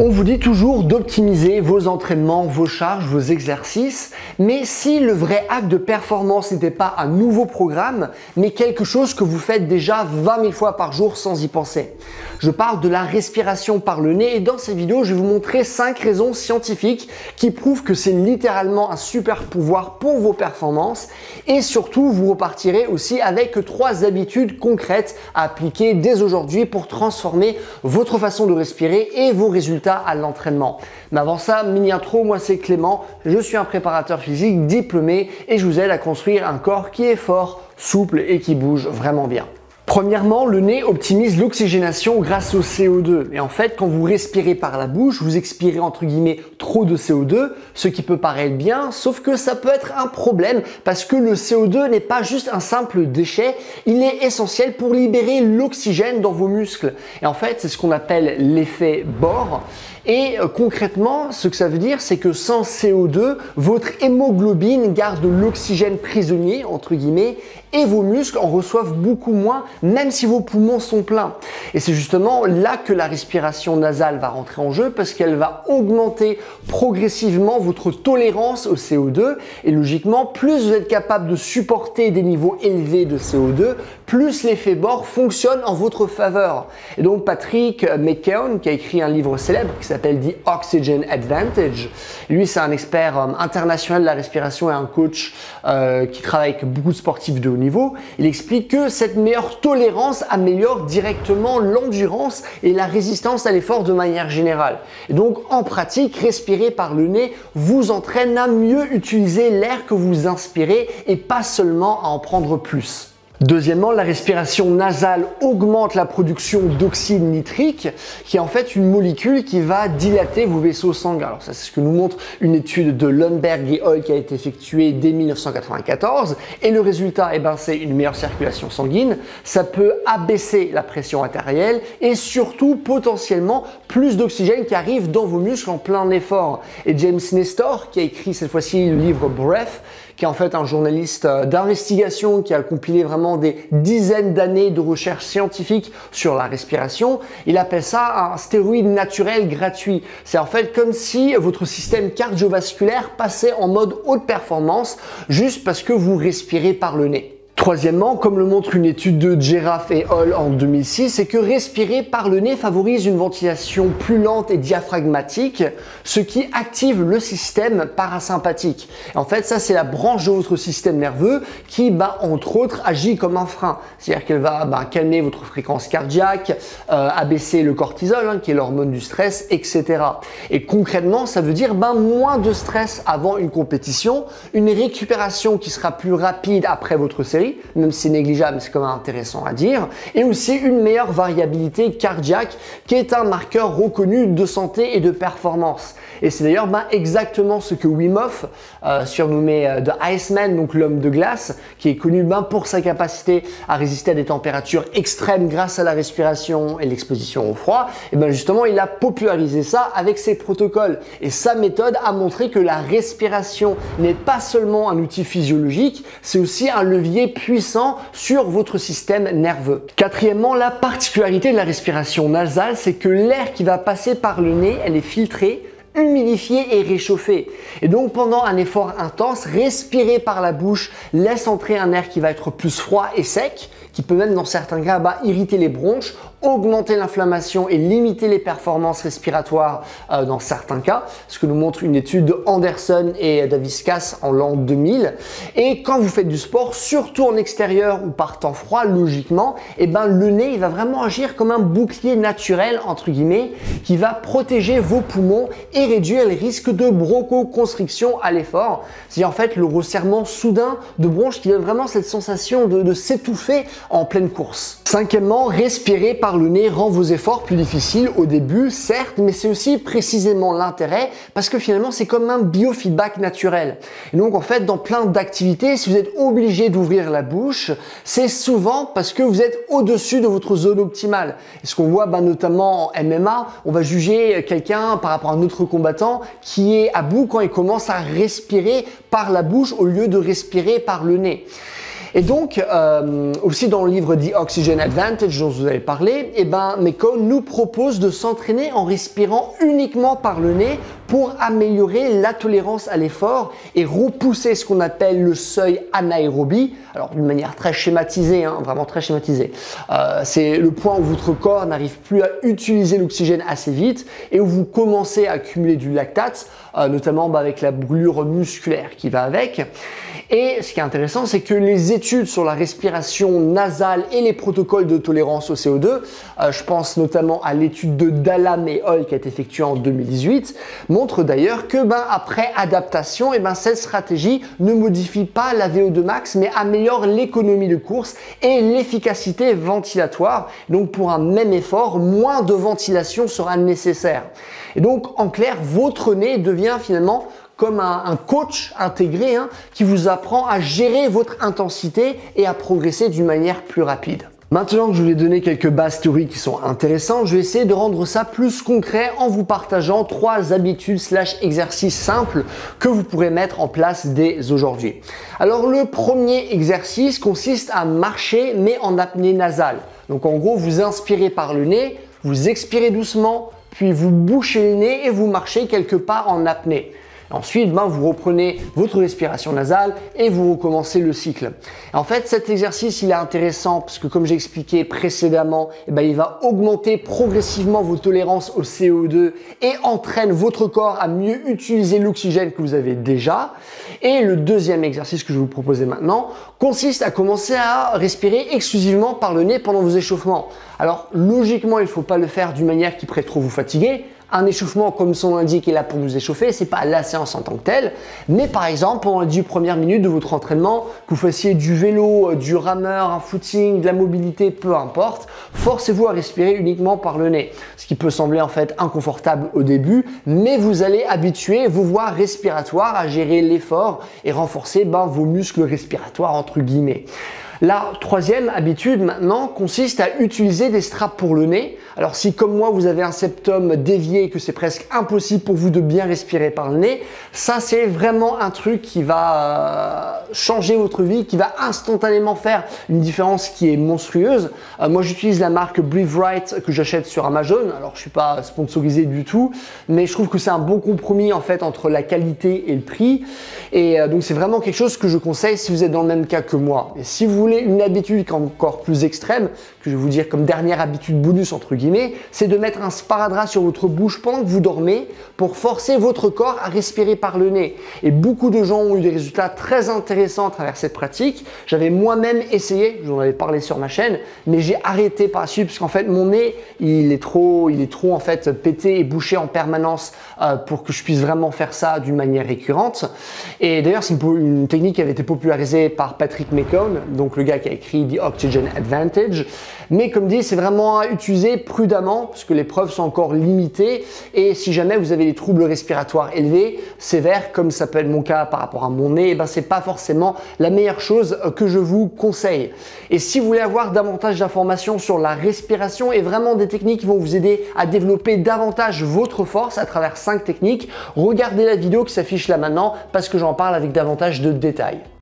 On vous dit toujours d'optimiser vos entraînements, vos charges, vos exercices, mais si le vrai hack de performance n'était pas un nouveau programme, mais quelque chose que vous faites déjà 20 000 fois par jour sans y penser. Je parle de la respiration par le nez et dans cette vidéo, je vais vous montrer 5 raisons scientifiques qui prouvent que c'est littéralement un super pouvoir pour vos performances et surtout, vous repartirez aussi avec 3 habitudes concrètes à appliquer dès aujourd'hui pour transformer votre façon de respirer et vos résultats à l'entraînement. Mais avant ça, mini intro, moi c'est Clément, je suis un préparateur physique diplômé et je vous aide à construire un corps qui est fort, souple et qui bouge vraiment bien. Premièrement, le nez optimise l'oxygénation grâce au CO2. Et en fait, quand vous respirez par la bouche, vous expirez entre guillemets trop de CO2, ce qui peut paraître bien, sauf que ça peut être un problème parce que le CO2 n'est pas juste un simple déchet, il est essentiel pour libérer l'oxygène dans vos muscles. Et en fait, c'est ce qu'on appelle l'effet Bohr. Et concrètement, ce que ça veut dire, c'est que sans CO2, votre hémoglobine garde l'oxygène prisonnier, entre guillemets, et vos muscles en reçoivent beaucoup moins, même si vos poumons sont pleins. Et c'est justement là que la respiration nasale va rentrer en jeu parce qu'elle va augmenter progressivement votre tolérance au CO2. Et logiquement, plus vous êtes capable de supporter des niveaux élevés de CO2, plus l'effet Bohr fonctionne en votre faveur. Et donc Patrick McKeown, qui a écrit un livre célèbre qui s'appelle The Oxygen Advantage, lui c'est un expert international de la respiration et un coach qui travaille avec beaucoup de sportifs de haut niveau. Il explique que cette meilleure tolérance améliore directement l'endurance et la résistance à l'effort de manière générale. Et donc en pratique, respirer par le nez vous entraîne à mieux utiliser l'air que vous inspirez et pas seulement à en prendre plus. Deuxièmement, la respiration nasale augmente la production d'oxyde nitrique, qui est en fait une molécule qui va dilater vos vaisseaux sanguins. Alors ça, c'est ce que nous montre une étude de Lundberg et Hall qui a été effectuée dès 1994. Et le résultat, c'est une meilleure circulation sanguine. Ça peut abaisser la pression artérielle et surtout potentiellement plus d'oxygène qui arrive dans vos muscles en plein effort. Et James Nestor, qui a écrit cette fois-ci le livre Breath, qui est en fait un journaliste d'investigation qui a compilé vraiment des dizaines d'années de recherches scientifiques sur la respiration. Il appelle ça un stéroïde naturel gratuit. C'est en fait comme si votre système cardiovasculaire passait en mode haute performance juste parce que vous respirez par le nez. Troisièmement, comme le montre une étude de Geraff et Hall en 2006, c'est que respirer par le nez favorise une ventilation plus lente et diaphragmatique, ce qui active le système parasympathique. Et en fait, ça c'est la branche de votre système nerveux qui, entre autres, agit comme un frein. C'est-à-dire qu'elle va calmer votre fréquence cardiaque, abaisser le cortisol, qui est l'hormone du stress, etc. Et concrètement, ça veut dire moins de stress avant une compétition, une récupération qui sera plus rapide après votre série, même si c'est négligeable, mais c'est quand même intéressant à dire, et aussi une meilleure variabilité cardiaque qui est un marqueur reconnu de santé et de performance. Et c'est d'ailleurs exactement ce que Wim Hof, surnommé The Iceman, donc l'homme de glace, qui est connu pour sa capacité à résister à des températures extrêmes grâce à la respiration et l'exposition au froid, et justement il a popularisé ça avec ses protocoles. Et sa méthode a montré que la respiration n'est pas seulement un outil physiologique, c'est aussi un levier puissant sur votre système nerveux. Quatrièmement, la particularité de la respiration nasale, c'est que l'air qui va passer par le nez, elle est filtrée, humidifié et réchauffé. Et donc pendant un effort intense, respirer par la bouche laisse entrer un air qui va être plus froid et sec, qui peut même dans certains cas irriter les bronches, augmenter l'inflammation et limiter les performances respiratoires dans certains cas, ce que nous montre une étude de Anderson et Daviscas en l'an 2000. Et quand vous faites du sport, surtout en extérieur ou par temps froid, logiquement, le nez il va vraiment agir comme un bouclier naturel, entre guillemets, qui va protéger vos poumons et réduire les risques de bronchoconstriction à l'effort. C'est en fait le resserrement soudain de bronches qui donne vraiment cette sensation de s'étouffer en pleine course. Cinquièmement, respirer par le nez rend vos efforts plus difficiles au début, certes, mais c'est aussi précisément l'intérêt parce que finalement c'est comme un biofeedback naturel. Et donc en fait dans plein d'activités, si vous êtes obligé d'ouvrir la bouche, c'est souvent parce que vous êtes au-dessus de votre zone optimale. Et ce qu'on voit notamment en MMA, on va juger quelqu'un par rapport à un autre combattant qui est à bout quand il commence à respirer par la bouche au lieu de respirer par le nez. Et donc, aussi dans le livre The Oxygen Advantage dont je vous avais parlé, Meko nous propose de s'entraîner en respirant uniquement par le nez pour améliorer la tolérance à l'effort et repousser ce qu'on appelle le seuil anaérobie. Alors d'une manière très schématisée, vraiment très schématisée. C'est le point où votre corps n'arrive plus à utiliser l'oxygène assez vite et où vous commencez à accumuler du lactate, notamment avec la brûlure musculaire qui va avec. Et ce qui est intéressant, c'est que les études sur la respiration nasale et les protocoles de tolérance au CO2, je pense notamment à l'étude de Dallam et Hall qui a été effectuée en 2018, montrent d'ailleurs que après adaptation, cette stratégie ne modifie pas la VO2 max, mais améliore l'économie de course et l'efficacité ventilatoire. Donc pour un même effort, moins de ventilation sera nécessaire. Et donc en clair, votre nez devient finalement comme un coach intégré qui vous apprend à gérer votre intensité et à progresser d'une manière plus rapide. Maintenant que je vous ai donné quelques bases théoriques qui sont intéressantes, je vais essayer de rendre ça plus concret en vous partageant 3 habitudes / exercices simples que vous pourrez mettre en place dès aujourd'hui. Alors le premier exercice consiste à marcher mais en apnée nasale. Donc en gros, vous inspirez par le nez, vous expirez doucement, puis vous bouchez le nez et vous marchez quelque part en apnée. Ensuite, vous reprenez votre respiration nasale et vous recommencez le cycle. En fait, cet exercice, il est intéressant parce que comme j'ai expliqué précédemment, il va augmenter progressivement vos tolérances au CO2 et entraîne votre corps à mieux utiliser l'oxygène que vous avez déjà. Et le deuxième exercice que je vais vous proposer maintenant consiste à commencer à respirer exclusivement par le nez pendant vos échauffements. Alors, logiquement, il ne faut pas le faire d'une manière qui pourrait trop vous fatiguer. Un échauffement, comme son nom l'indique, est là pour nous échauffer, c'est pas la séance en tant que telle. Mais par exemple, pendant les 10 premières minutes de votre entraînement, que vous fassiez du vélo, du rameur, un footing, de la mobilité, peu importe, forcez-vous à respirer uniquement par le nez. Ce qui peut sembler en fait inconfortable au début, mais vous allez habituer vos voies respiratoires à gérer l'effort et renforcer vos muscles respiratoires entre guillemets. La troisième habitude maintenant consiste à utiliser des straps pour le nez. Alors si comme moi vous avez un septum dévié et que c'est presque impossible pour vous de bien respirer par le nez, ça c'est vraiment un truc qui va changer votre vie, qui va instantanément faire une différence qui est monstrueuse. Moi j'utilise la marque Breathe Right que j'achète sur Amazon. Alors je suis pas sponsorisé du tout, mais je trouve que c'est un bon compromis en fait entre la qualité et le prix. Et donc c'est vraiment quelque chose que je conseille si vous êtes dans le même cas que moi. Et si vous voulez une habitude encore plus extrême, que je vais vous dire comme dernière habitude bonus entre guillemets, c'est de mettre un sparadrap sur votre bouche pendant que vous dormez pour forcer votre corps à respirer par le nez. Et beaucoup de gens ont eu des résultats très intéressants à travers cette pratique. J'avais moi-même essayé, j'en avais parlé sur ma chaîne, mais j'ai arrêté par la suite parce qu'en fait mon nez il est trop en fait pété et bouché en permanence pour que je puisse vraiment faire ça d'une manière récurrente. Et d'ailleurs c'est une technique qui avait été popularisée par Patrick McKeown, donc le gars qui a écrit The Oxygen Advantage. Mais comme dit, c'est vraiment à utiliser prudemment parce que les preuves sont encore limitées et si jamais vous avez des troubles respiratoires élevés, sévères, comme ça peut être mon cas par rapport à mon nez, c'est pas forcément la meilleure chose que je vous conseille. Et si vous voulez avoir davantage d'informations sur la respiration et vraiment des techniques qui vont vous aider à développer davantage votre force à travers 5 techniques, regardez la vidéo qui s'affiche là maintenant parce que j'en parle avec davantage de détails.